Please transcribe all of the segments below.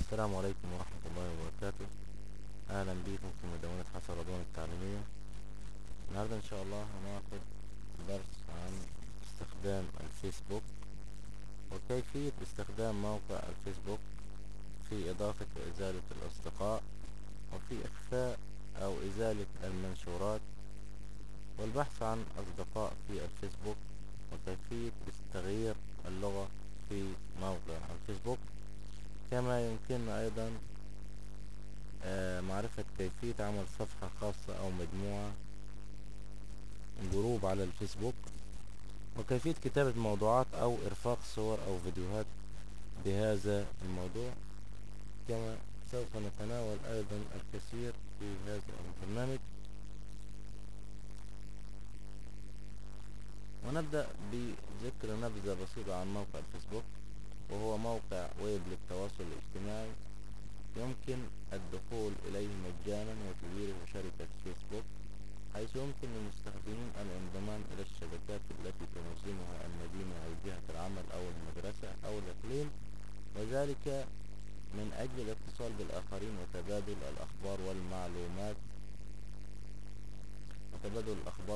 السلام عليكم ورحمة الله وبركاته. أهلا بكم في مدونة حسن رضوان التعليمية. النهاردة إن شاء الله هناخد درس عن استخدام الفيسبوك وكيفية استخدام موقع الفيسبوك في إضافة وإزالة الأصدقاء وفي إخفاء أو إزالة المنشورات والبحث عن أصدقاء في الفيسبوك وكيفية تغيير اللغة في موقع الفيسبوك. كما يمكننا أيضا معرفة كيفية عمل صفحة خاصة أو مجموعة جروب على الفيسبوك وكيفية كتابة موضوعات أو إرفاق صور أو فيديوهات بهذا الموضوع. كما سوف نتناول أيضا الكثير في هذا البرنامج، ونبدأ بذكر نبذة بسيطة عن موقع الفيسبوك. وهو موقع ويب للتواصل الاجتماعي يمكن الدخول إليه مجانا وتديره شركة فيسبوك، حيث يمكن للمستخدمين الانضمام إلى الشبكات التي تنظمها المدينة أو جهة العمل أو المدرسة أو الإقليم، وذلك من أجل الاتصال بالآخرين وتبادل الأخبار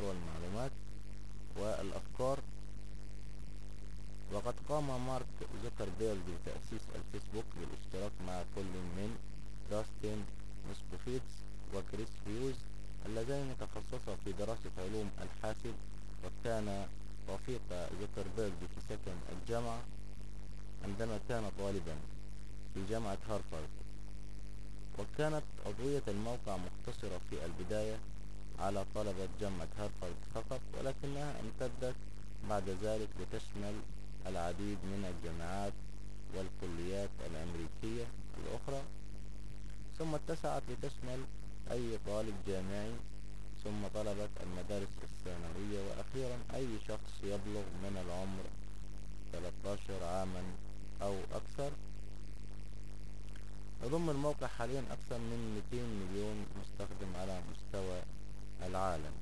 والمعلومات والأفكار. وقد قام مارك زوكربيرج بتأسيس الفيسبوك بالاشتراك مع كل من داستن موسكوفيتز وكريس هيوز اللذين تخصصا في دراسة علوم الحاسب، وكان رفيق زوكربيرج في سكن الجامعة عندما كان طالبا في جامعة هارفارد. وكانت عضوية الموقع مقتصرة في البداية على طلبة جامعة هارفارد فقط، ولكنها امتدت بعد ذلك لتشمل العديد من الجامعات والكليات الأمريكية الأخرى، ثم اتسعت لتشمل أي طالب جامعي، ثم طلبة المدارس الثانوية، وأخيرا أي شخص يبلغ من العمر 13 عاما أو أكثر. يضم الموقع حاليا أكثر من 200 مليون مستخدم على مستوى العالم.